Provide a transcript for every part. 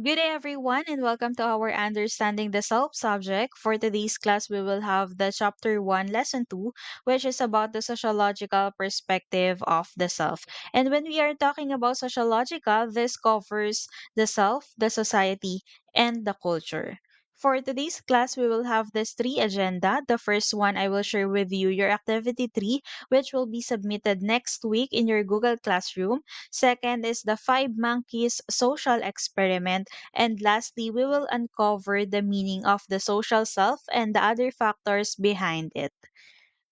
Good day, everyone, and welcome to our Understanding the Self subject. For today's class, we will have the Chapter 1, Lesson 2, which is about the sociological perspective of the self. And when we are talking about sociological, this covers the self, the society, and the culture. For today's class, we will have this three agenda. The first one, I will share with you your activity 3, which will be submitted next week in your Google Classroom. Second is the Five Monkeys Social Experiment. And lastly, we will uncover the meaning of the social self and the other factors behind it.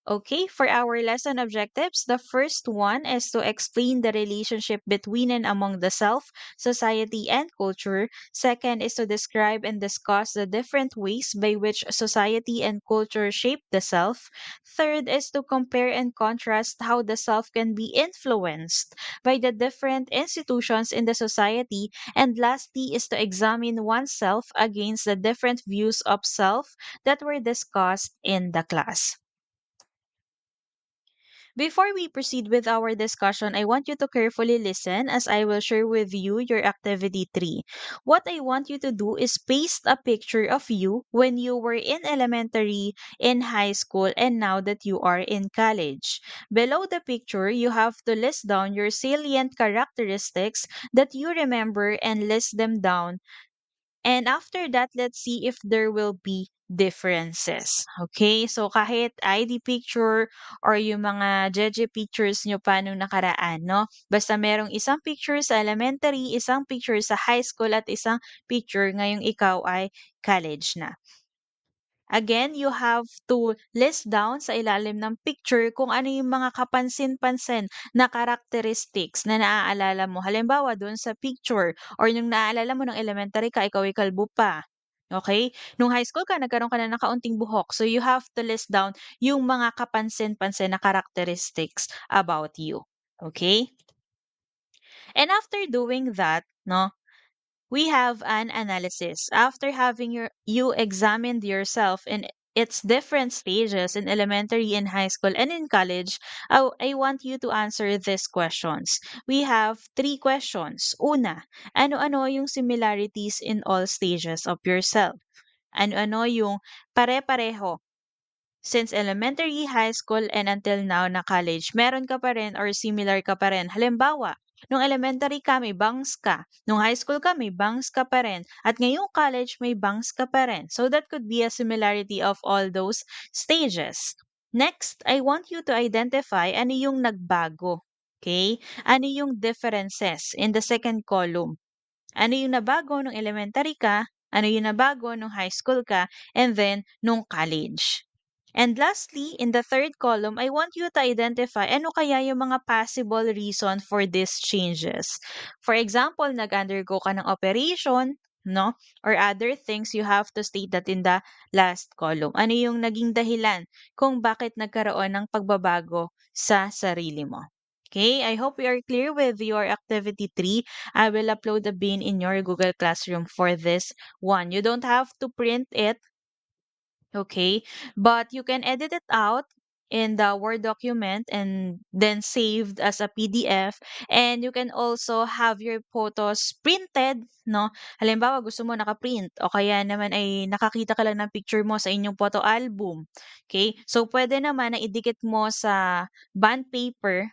Okay, for our lesson objectives, the first one is to explain the relationship between and among the self, society, and culture. Second is to describe and discuss the different ways by which society and culture shape the self. Third is to compare and contrast how the self can be influenced by the different institutions in the society. And lastly is to examine oneself against the different views of self that were discussed in the class. Before we proceed with our discussion, I want you to carefully listen as I will share with you your activity 3. What I want you to do is paste a picture of you when you were in elementary, in high school, and now that you are in college. Below the picture, you have to list down your salient characteristics that you remember and list them down, and after that, let's see if there will be differences. Okay? So, kahit ID picture or yung mga jeje pictures nyo pa nung nakaraan, no? Basta merong isang picture sa elementary, isang picture sa high school, at isang picture ngayong ikaw ay college na. Again, you have to list down sa ilalim ng picture kung ano yung mga kapansin-pansin na characteristics na naaalala mo. Halimbawa, doon sa picture or yung naaalala mo ng elementary ka, ikaw ay kalbo pa. Okay? Nung high school ka, nagkaroon ka na ng kaunting buhok. So, you have to list down yung mga kapansin-pansin na characteristics about you. Okay? And after doing that, no, we have an analysis. After having you examined yourself in its different stages in elementary, in high school, and in college, I want you to answer these questions. We have three questions. Una, ano-ano yung similarities in all stages of yourself? Ano-ano yung pare-pareho since elementary, high school, and until now na college, meron ka pa rin or similar ka pa rin. Halimbawa, nung elementary ka, may bangs ka. Nung high school ka, may bangs ka pa rin. At ngayong college, may bangs ka pa rin. So that could be a similarity of all those stages. Next, I want you to identify ano yung nagbago. Okay? Ano yung differences in the second column? Ano yung nabago nung elementary ka? Ano yung nabago nung high school ka? And then, nung college. And lastly, in the third column, I want you to identify ano kaya yung mga possible reason for these changes. For example, nag-undergo ka ng operation, no? Or other things, you have to state that in the last column. Ano yung naging dahilan kung bakit nagkaroon ng pagbabago sa sarili mo. Okay, I hope you are clear with your activity 3. I will upload the bin in your Google Classroom for this one. You don't have to print it, okay? But you can edit it out in the Word document and then saved as a PDF. And you can also have your photos printed, no? Halimbawa, gusto mo nakaprint o kaya naman ay nakakita ka lang ng picture mo sa inyong photo album. Okay? So, pwede naman na idikit mo sa bond paper.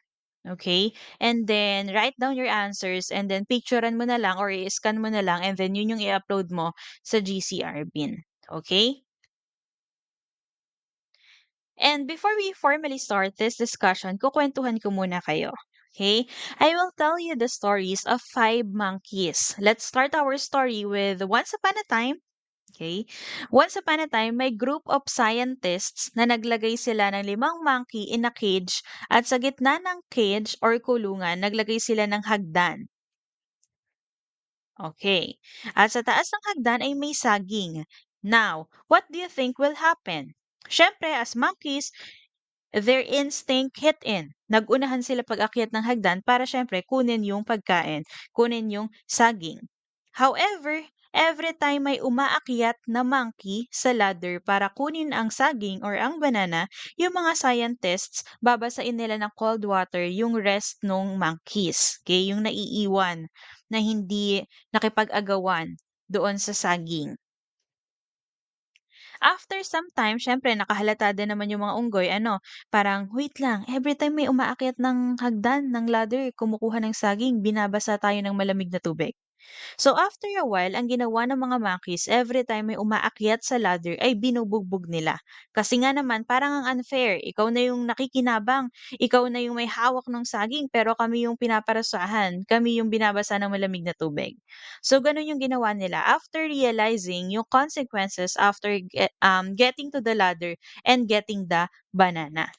Okay? And then, write down your answers and then picturean mo na lang or i-scan mo na lang and then yun yung i-upload mo sa GCR bin. Okay? And before we formally start this discussion, kukwentuhan ko muna kayo. Okay? I will tell you the stories of five monkeys. Let's start our story with Once Upon a Time. Okay? Once upon a time, may group of scientists na naglagay sila ng limang monkey in a cage at sa gitna ng cage or kulungan, naglagay sila ng hagdan. Okay. At sa taas ng hagdan ay may saging. Now, what do you think will happen? Siyempre, as monkeys, their instinct hit in. Nagunahan sila pag-akyat ng hagdan para syempre kunin yung pagkain, kunin yung saging. However, every time may umaakyat na monkey sa ladder para kunin ang saging or ang banana, yung mga scientists, babasain nila ng cold water yung rest ng monkeys. Okay? Yung naiiwan na hindi nakipag-agawan. doon sa saging. After some time, syempre nakahalata din naman yung mga unggoy, ano, parang, "Wait lang, everytime may umaakyat ng hagdan, ng ladder, kumukuha ng saging, binabasa tayo ng malamig na tubig." So after a while, ang ginawa ng mga monkeys, every time may umaakyat sa ladder ay binubugbog nila. Kasi nga naman, parang ang unfair. Ikaw na yung nakikinabang, ikaw na yung may hawak ng saging, pero kami yung pinaparasahan, kami yung binabasa ng malamig na tubig. So ganun yung ginawa nila. After realizing yung consequences after getting to the ladder and getting the banana.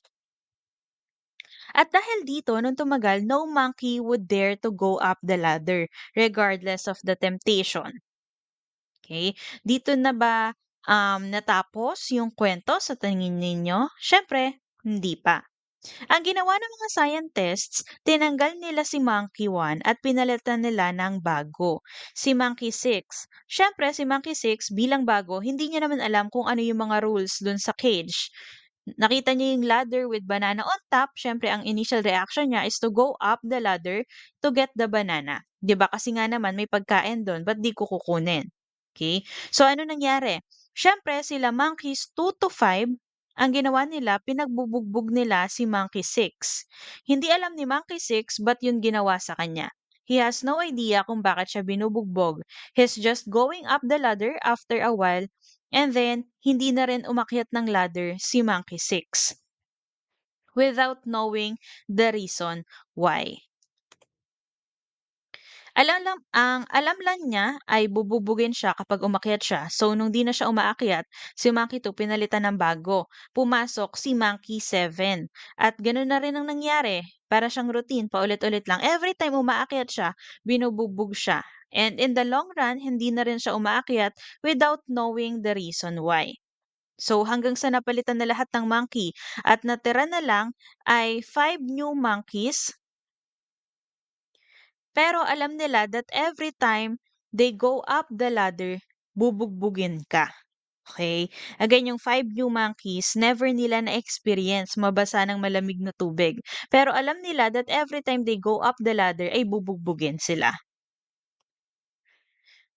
At dahil dito, nung tumagal, no monkey would dare to go up the ladder, regardless of the temptation. Okay? Dito na ba natapos yung kwento sa tingin ninyo? Syempre, hindi pa. Ang ginawa ng mga scientists, tinanggal nila si Monkey 1 at pinalitan nila ng bago, si Monkey 6. Siyempre, si Monkey 6 bilang bago, hindi niya naman alam kung ano yung mga rules dun sa cage. Nakita niya yung ladder with banana on top, siyempre ang initial reaction niya is to go up the ladder to get the banana. 'Di ba? Kasi nga naman may pagkain doon, ba't di ko kukunin? Okay? So ano nangyari? Siyempre sila monkeys 2 to 5, ang ginawa nila, pinagbubugbog nila si Monkey 6. Hindi alam ni Monkey 6 ba't yun ginawa sa kanya. He has no idea kung bakit siya binubugbog. He's just going up the ladder after a while and then hindi na rin umakyat ng ladder si Monkey 6 without knowing the reason why. Alam lang niya ay bububugin siya kapag umakyat siya. So, nung di na siya umaakyat, si Monkey 2 pinalitan ng bago. Pumasok si Monkey 7. At gano'n na rin ang nangyari. Para siyang routine, paulit-ulit lang. Every time umaakyat siya, binububog siya. And in the long run, hindi na rin siya umaakyat without knowing the reason why. So hanggang sa napalitan na lahat ng monkey at natira na lang ay 5 new monkeys, pero alam nila that every time they go up the ladder, bubugbugin ka. Okay? Again, yung 5 new monkeys, never nila na-experience mabasa ng malamig na tubig. Pero alam nila that every time they go up the ladder ay bubugbugin sila.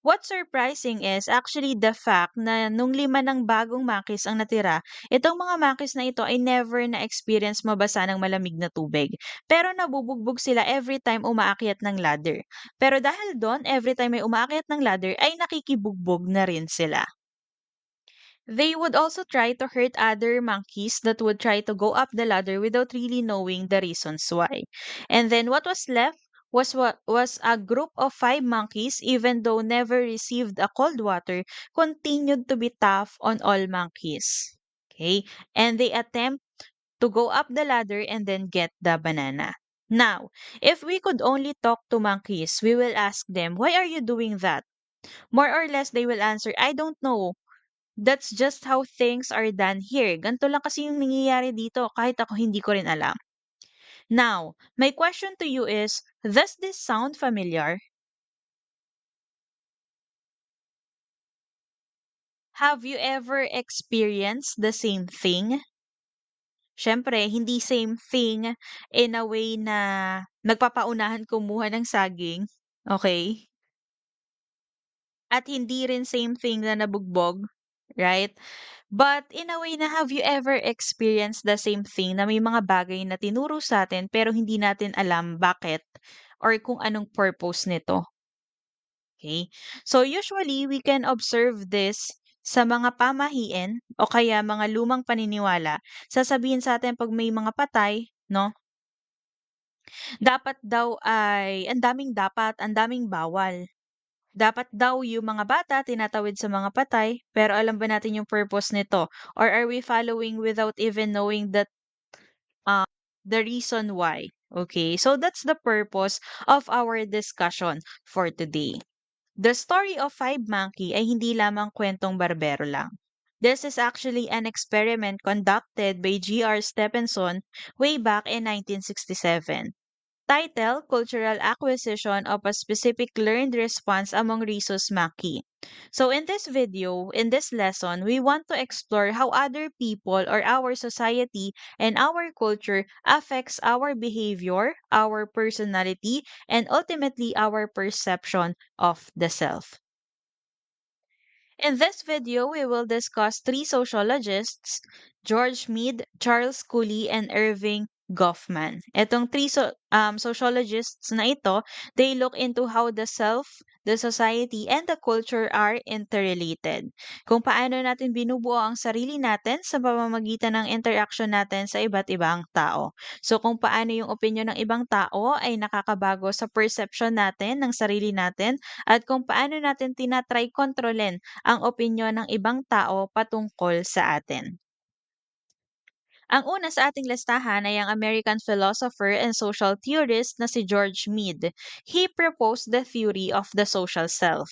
What's surprising is actually the fact na nung 5 ng bagong monkeys ang natira, itong mga monkeys na ito ay never na-experience mabasa ng malamig na tubig. Pero nabubugbog sila every time umaakyat ng ladder. Pero dahil doon, every time may umaakyat ng ladder, ay nakikibugbog na rin sila. They would also try to hurt other monkeys that would try to go up the ladder without really knowing the reasons why. And then what was left was a group of 5 monkeys, even though never received a cold water, continued to be tough on all monkeys. Okay? And they attempt to go up the ladder and then get the banana. Now, if we could only talk to monkeys, we will ask them, "Why are you doing that?" More or less, they will answer, "I don't know. That's just how things are done here. Ganito lang kasi yung nangyayari dito kahit ako hindi ko rin alam." Now, my question to you is, does this sound familiar? Have you ever experienced the same thing? Siyempre, hindi same thing in a way na nagpapaunahan kumuha ng saging, okay? At hindi rin same thing na nabugbog, right? But in a way na have you ever experienced the same thing na may mga bagay na tinuro sa atin pero hindi natin alam bakit or kung anong purpose nito? Okay? So usually we can observe this sa mga pamahiin o kaya mga lumang paniniwala. Sasabihin sa atin pag may mga patay, no? Dapat daw ay ang daming dapat, ang daming bawal. Dapat daw yung mga bata tinatawid sa mga patay, pero alam ba natin yung purpose nito? Or are we following without even knowing that the reason why? Okay, so that's the purpose of our discussion for today. The story of Five Monkey ay hindi lamang kwentong barbero lang. This is actually an experiment conducted by G.R. Stephenson way back in 1967. Title, Cultural Acquisition of a Specific Learned Response Among Rhesus Maki. So in this video, in this lesson, we want to explore how other people or our society and our culture affects our behavior, our personality, and ultimately our perception of the self. In this video, we will discuss three sociologists, George Mead, Charles Cooley, and Irving Goffman. Itong three sociologists na ito, they look into how the self, the society, and the culture are interrelated. Kung paano natin binubuo ang sarili natin sa pamamagitan ng interaction natin sa iba't ibang tao. So kung paano yung opinion ng ibang tao ay nakakabago sa perception natin ng sarili natin at kung paano natin tinatry kontrolin ang opinyon ng ibang tao patungkol sa atin. Ang una sa ating listahan ay ang American philosopher and social theorist na si George Mead. He proposed the theory of the social self.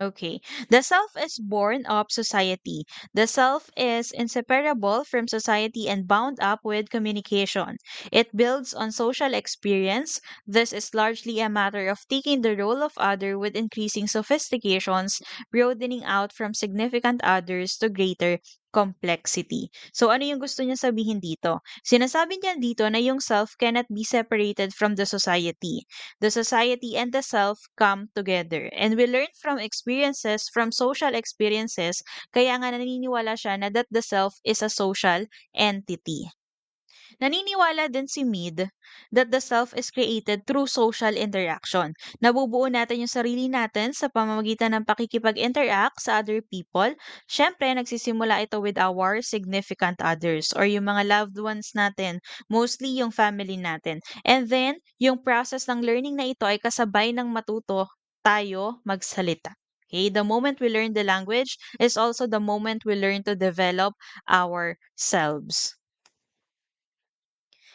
Okay. The self is born of society. The self is inseparable from society and bound up with communication. It builds on social experience. This is largely a matter of taking the role of other with increasing sophistications, broadening out from significant others to greater complexity. So ano yung gusto niya sabihin dito? Sinasabi niya dito na yung self cannot be separated from the society. The society and the self come together. And we learn from experiences, from social experiences, kaya nga naniniwala siya na that the self is a social entity. Naniniwala din si Mead that the self is created through social interaction. Nabubuo natin yung sarili natin sa pamamagitan ng pakikipag-interact sa other people. Siyempre, nagsisimula ito with our significant others or yung mga loved ones natin, mostly yung family natin. And then, yung process ng learning na ito ay kasabay ng matuto tayo magsalita. Okay, the moment we learn the language is also the moment we learn to develop ourselves.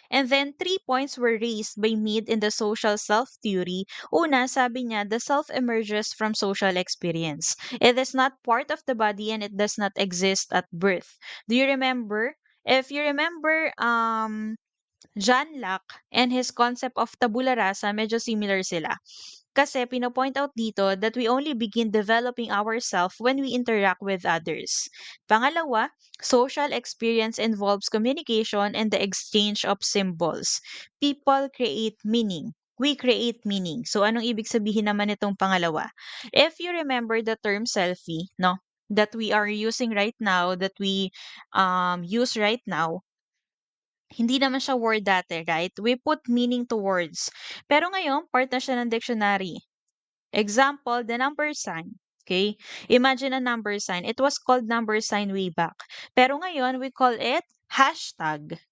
And then, three points were raised by Mead in the social self theory. Una, sabi niya, the self emerges from social experience. It is not part of the body and it does not exist at birth. Do you remember? If you remember, John Locke and his concept of tabula rasa, medyo similar sila. Kasi pinopoint out dito that we only begin developing ourselves when we interact with others. Pangalawa, social experience involves communication and the exchange of symbols. People create meaning. We create meaning. So anong ibig sabihin naman itong pangalawa? If you remember the term selfie, no, that we are using right now, that we use right now, hindi naman siya word dati, right? We put meaning to words. Pero ngayon, part na siya ng dictionary. Example, the number sign. Okay? Imagine a number sign. It was called number sign way back. Pero ngayon, we call it hashtag.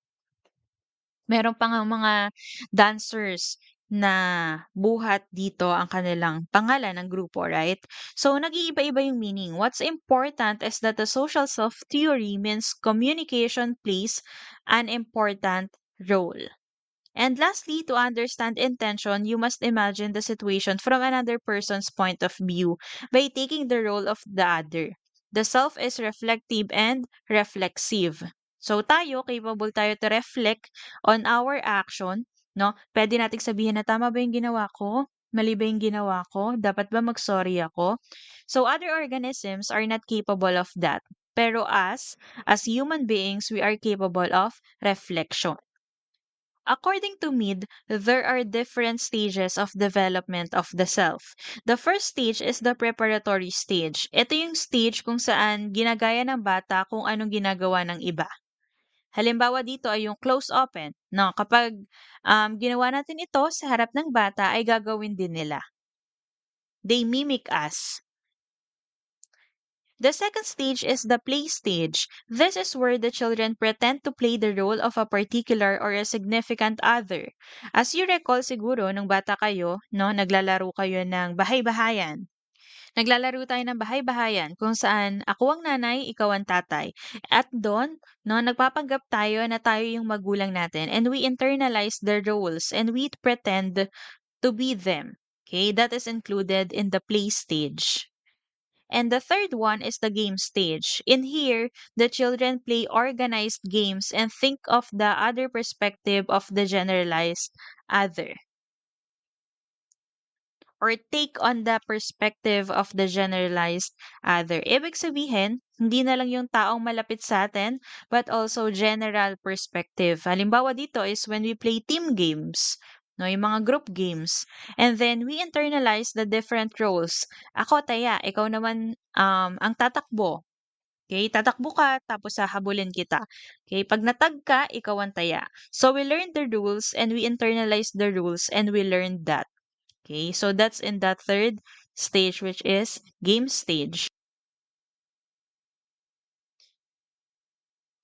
Meron pa ngang mga dancers na buhat dito ang kanilang pangalan ng grupo, right? So, nag-iiba-iba yung meaning. What's important is that the social self-theory means communication plays an important role. And lastly, to understand intention, you must imagine the situation from another person's point of view by taking the role of the other. The self is reflective and reflexive. So tayo, capable tayo to reflect on our action, no? Pwede nating sabihin na tama ba yung ginawa ko? Mali ba yung ginawa ko? Dapat ba mag-sorry ako? So other organisms are not capable of that. Pero as human beings, we are capable of reflection. According to Mead, there are different stages of development of the self. The first stage is the preparatory stage. Ito yung stage kung saan ginagaya ng bata kung anong ginagawa ng iba. Halimbawa dito ay yung close open. No, kapag ginawa natin ito sa harap ng bata ay gagawin din nila. They mimic us. The second stage is the play stage. This is where the children pretend to play the role of a particular or a significant other. As you recall siguro, nung bata kayo, no, naglalaro kayo ng bahay-bahayan. Naglalaro tayo ng bahay-bahayan kung saan ako ang nanay, ikaw ang tatay. At doon, no, nagpapanggap tayo na tayo yung magulang natin and we internalize the roles and we pretend to be them. Okay, that is included in the play stage. And the third one is the game stage. In here, the children play organized games and think of the other perspective of the generalized other. Or take on the perspective of the generalized other. Ibig sabihin, hindi na lang yung taong malapit sa atin, but also general perspective. Halimbawa dito is when we play team games. no, yung mga group games. And then we internalize the different roles. Ako taya, ikaw naman ang tatakbo. Okay, tatakbo ka tapos hahabulin kita. Okay, pag natag ka, ikaw ang taya. So we learn the rules and we internalize the rules and we learn that. Okay, so that's in that third stage, which is game stage.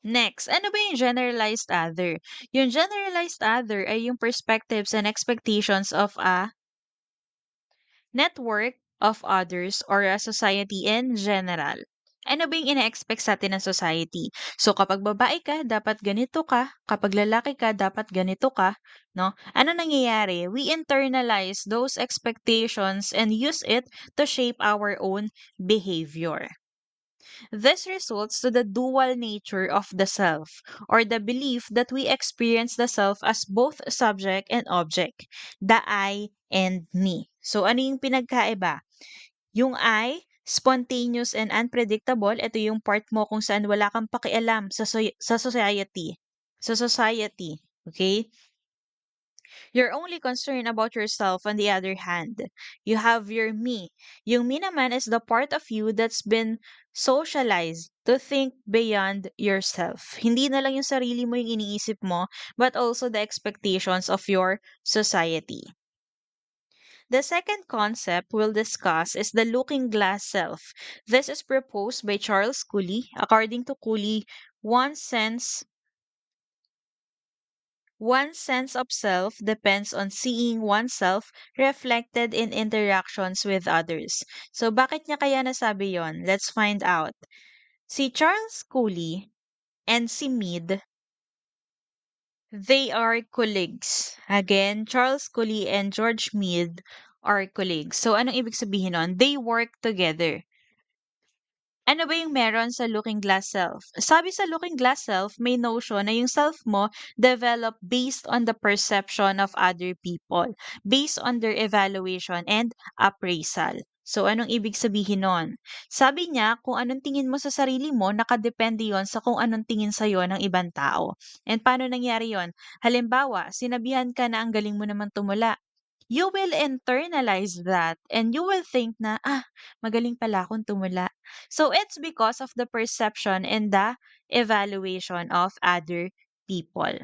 Next, ano ba yung generalized other? Yung generalized other ay yung perspectives and expectations of a network of others or a society in general. Ano ba yung ina-expect sa atin ng society? So, kapag babae ka, dapat ganito ka. Kapag lalaki ka, dapat ganito ka. No? Ano nangyayari? We internalize those expectations and use it to shape our own behavior. This results to the dual nature of the self, or the belief that we experience the self as both subject and object, the I and me. So, ano yung pinagkaiba? Yung I, spontaneous and unpredictable, ito yung part mo kung saan wala kang pakialam sa society. Sa society. Okay? You're only concerned about yourself on the other hand. You have your me. Yung me naman is the part of you that's been socialized to think beyond yourself. Hindi na lang yung sarili mo yung iniisip mo, but also the expectations of your society. The second concept we'll discuss is the looking glass self. This is proposed by Charles Cooley. According to Cooley, one sense One's sense of self depends on seeing oneself reflected in interactions with others. So, bakit niya kaya nasabi yon? Let's find out. Si Charles Cooley and si Mead, they are colleagues. Again, Charles Cooley and George Mead are colleagues. So, anong ibig sabihin nun? They work together. Ano ba yung meron sa looking glass self? Sabi sa looking glass self, may notion na yung self mo develop based on the perception of other people, based on their evaluation and appraisal. So, anong ibig sabihin nun? Sabi niya, kung anong tingin mo sa sarili mo, nakadepende yon sa kung anong tingin sa'yo ng ibang tao. And paano nangyari yon? Halimbawa, sinabihan ka na ang galing mo naman tumula. You will internalize that and you will think na, magaling pala akong tumula. So it's because of the perception and the evaluation of other people.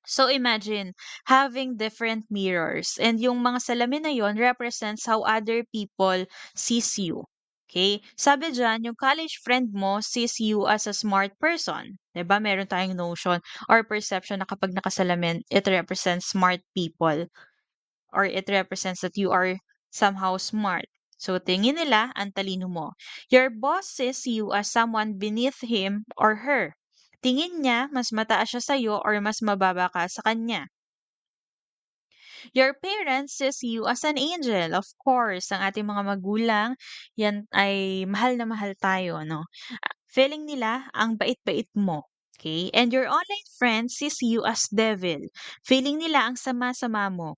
So imagine having different mirrors and yung mga salamin na yon represents how other people sees you. Okay? Sabi dyan, yung college friend mo sees you as a smart person. 'Di ba? Meron tayong notion or perception na kapag nakasalamin, it represents smart people or it represents that you are somehow smart. So, tingin nila, ang talino mo. Your boss sees you as someone beneath him or her. Tingin niya, mas mataas siya sa'yo or mas mababa ka sa kanya. Your parents sees you as an angel. Of course, ang ating mga magulang, yan ay mahal na mahal tayo, no? Feeling nila, ang bait-bait mo. Okay? And your online friends sees you as devil. Feeling nila, ang sama-sama mo.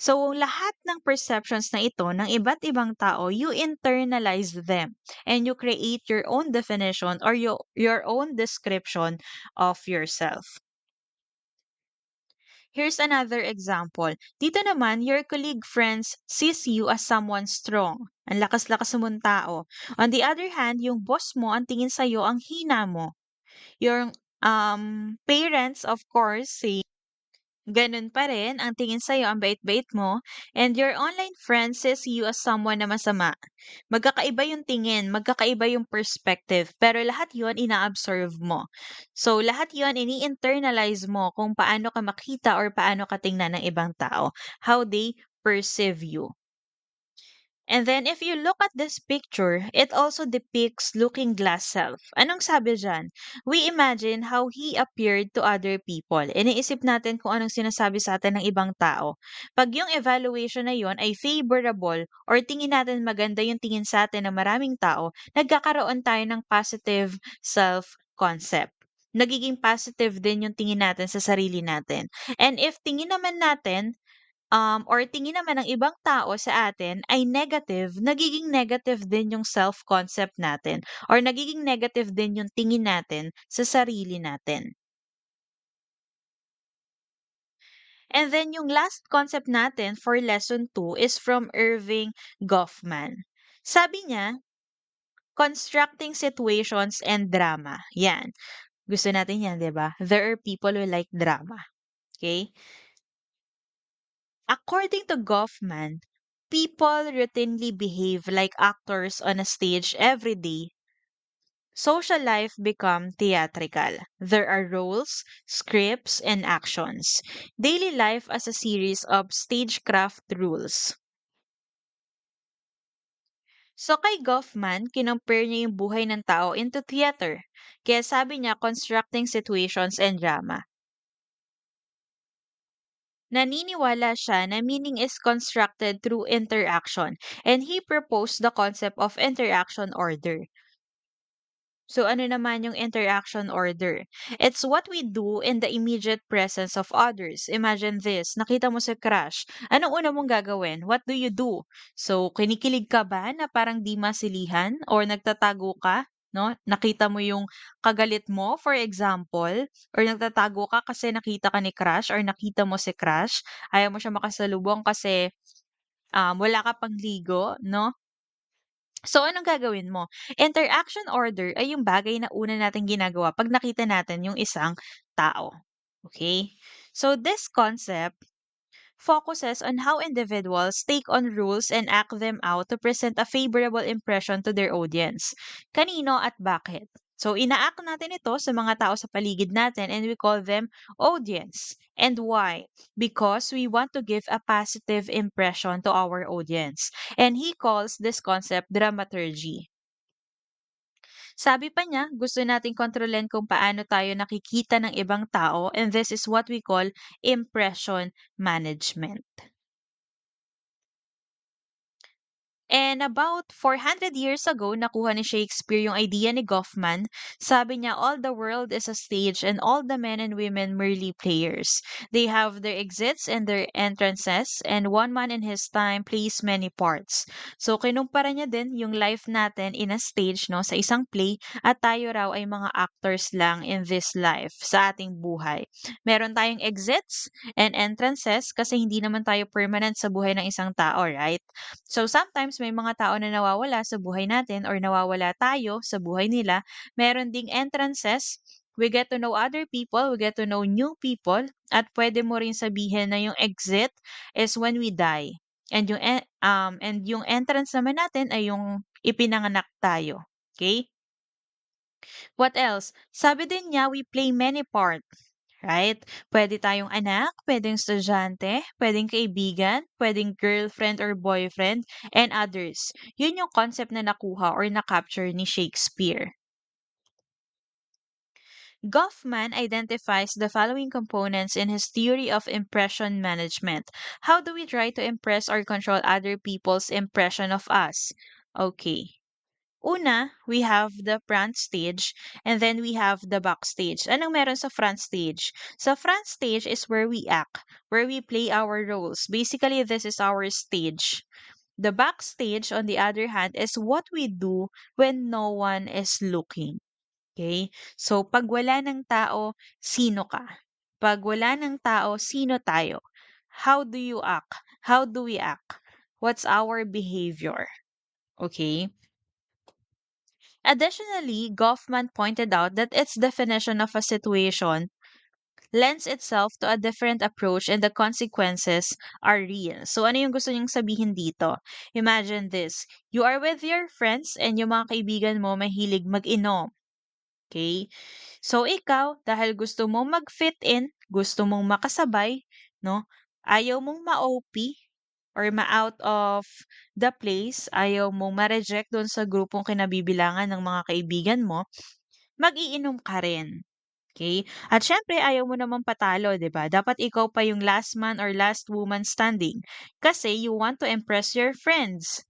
So, lahat ng perceptions na ito ng iba't ibang tao, you internalize them and you create your own definition or your own description of yourself. Here's another example. Dito naman, your colleague friends sees you as someone strong. Ang lakas-lakas mong tao. On the other hand, yung boss mo, ang tingin sa'yo, ang hina mo. Your parents, of course, say ganun pa rin ang tingin sa'yo, ang bait-bait mo, and your online friend sees you as someone na masama. Magkakaiba yung tingin, magkakaiba yung perspective, pero lahat yon ina-absorb mo. So, lahat yon ini-internalize mo kung paano ka makita or paano ka tingnan ng ibang tao, how they perceive you. And then, if you look at this picture, it also depicts looking glass self. Anong sabi dyan? We imagine how he appeared to other people. Iniisip natin kung anong sinasabi sa atin ng ibang tao. Pag yung evaluation na yon ay favorable or tingin natin maganda yung tingin sa atin ng maraming tao, nagkakaroon tayo ng positive self-concept. Nagiging positive din yung tingin natin sa sarili natin. And if tingin naman natin or tingin naman ng ibang tao sa atin ay negative, nagiging negative din yung self-concept natin or nagiging negative din yung tingin natin sa sarili natin. And then yung last concept natin for lesson 2 is from Irving Goffman. Sabi niya, constructing situations and drama. Yan. Gusto natin yan, di ba? There are people who like drama. Okay? According to Goffman, people routinely behave like actors on a stage every day. Social life become theatrical. There are roles, scripts, and actions. Daily life as a series of stagecraft rules. So kay Goffman, kinompare niya yung buhay ng tao into theater. Kaya sabi niya, constructing situations and drama. Naniniwala siya na meaning is constructed through interaction, and he proposed the concept of interaction order. So ano naman yung interaction order? It's what we do in the immediate presence of others. Imagine this, nakita mo si crush. Anong una mong gagawin? What do you do? So kinikilig ka ba na parang di masilihan or nagtatago ka? No? Nakita mo yung kagalit mo, for example, or nagtatago ka kasi nakita ka ni crush or nakita mo si crush. Ayaw mo siya makasalubong kasi wala ka pang ligo, no? So, anong gagawin mo? Interaction order ay yung bagay na una nating ginagawa pag nakita natin yung isang tao. Okay? So, this concept focuses on how individuals take on rules and act them out to present a favorable impression to their audience. Kanino at bakit? So, ina-act natin ito sa mga tao sa paligid natin and we call them audience. And why? Because we want to give a positive impression to our audience. And he calls this concept dramaturgy. Sabi pa niya, gusto nating kontrolin kung paano tayo nakikita ng ibang tao and this is what we call impression management. And about 400 years ago, nakuha ni Shakespeare yung idea ni Goffman. Sabi niya, all the world is a stage and all the men and women merely players. They have their exits and their entrances and one man in his time plays many parts. So, kinumpara niya din yung life natin in a stage, no, sa isang play at tayo raw ay mga actors lang in this life sa ating buhay. Meron tayong exits and entrances kasi hindi naman tayo permanent sa buhay ng isang tao, right? So sometimes may mga tao na nawawala sa buhay natin or nawawala tayo sa buhay nila. Meron ding entrances. We get to know other people, we get to know new people, at pwede mo rin sabihin na yung exit is when we die. And yung entrance naman natin ay yung ipinanganak tayo. Okay? What else? Sabi din niya, we play many parts. Right? Pwede tayong anak, pwedeng estudyante, pwedeng kaibigan, pwedeng girlfriend or boyfriend, and others. Yun yung concept na nakuha or na-capture ni Shakespeare. Goffman identifies the following components in his theory of impression management. How do we try to impress or control other people's impression of us? Okay. Una, we have the front stage and then we have the backstage. Anong meron sa front stage? Sa front stage is where we act, where we play our roles. Basically, this is our stage. The backstage, on the other hand, is what we do when no one is looking. Okay? So, pag wala ng tao, sino ka? Pag wala ng tao, sino tayo? How do you act? How do we act? What's our behavior? Okay? Additionally, Goffman pointed out that its definition of a situation lends itself to a different approach and the consequences are real. So ano yung gusto niyang sabihin dito? Imagine this. You are with your friends and yung mga kaibigan mo mahilig mag-inom. Okay? So ikaw, dahil gusto mong mag-fit in, gusto mong makasabay, no? Ayaw mong ma-OP or ma-out of the place, ayaw mong ma-reject doon sa grupong kinabibilangan ng mga kaibigan mo, mag-iinom ka rin. Okay? At syempre, ayaw mo namang patalo, 'di ba? Dapat ikaw pa yung last man or last woman standing kasi you want to impress your friends.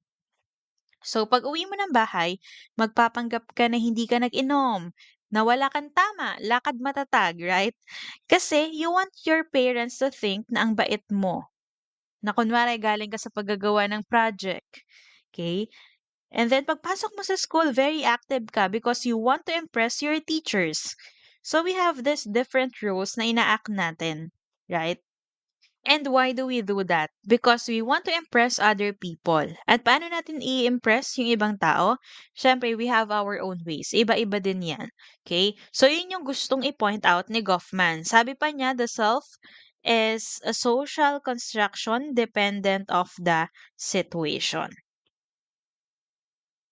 So, pag uwi mo ng bahay, magpapanggap ka na hindi ka nag-inom, na wala kang tama, lakad matatag, right? Kasi you want your parents to think na ang bait mo, na kunwari galing ka sa paggagawa ng project. Okay? And then pagpasok mo sa school, very active ka because you want to impress your teachers. So we have this different roles na ina-act natin, right? And why do we do that? Because we want to impress other people. At paano natin i-impress yung ibang tao? Siyempre, we have our own ways. Iba-iba din yan. Okay? So, yun yung gustong i-point out ni Goffman. Sabi pa niya, the self is a social construction dependent of the situation.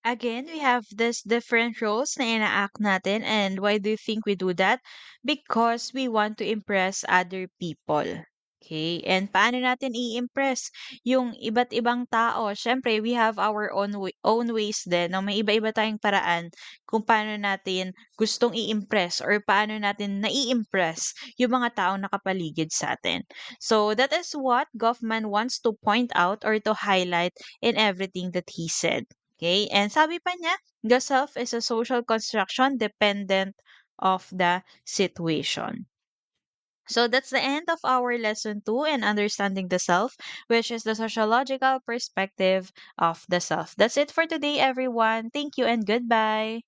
Again, we have this different roles na ina-act natin, and why do you think we do that? Because we want to impress other people. Okay? And paano natin i-impress yung iba't ibang tao? Siyempre, we have our own ways din. No? May iba-iba tayong paraan kung paano natin gustong i-impress or paano natin nai-impress yung mga taong nakapaligid sa atin. So, that is what Goffman wants to point out or to highlight in everything that he said. Okay? And sabi pa niya, the self is a social construction dependent of the situation. So that's the end of our lesson 2 and understanding the self, which is the sociological perspective of the self. That's it for today, everyone. Thank you and goodbye.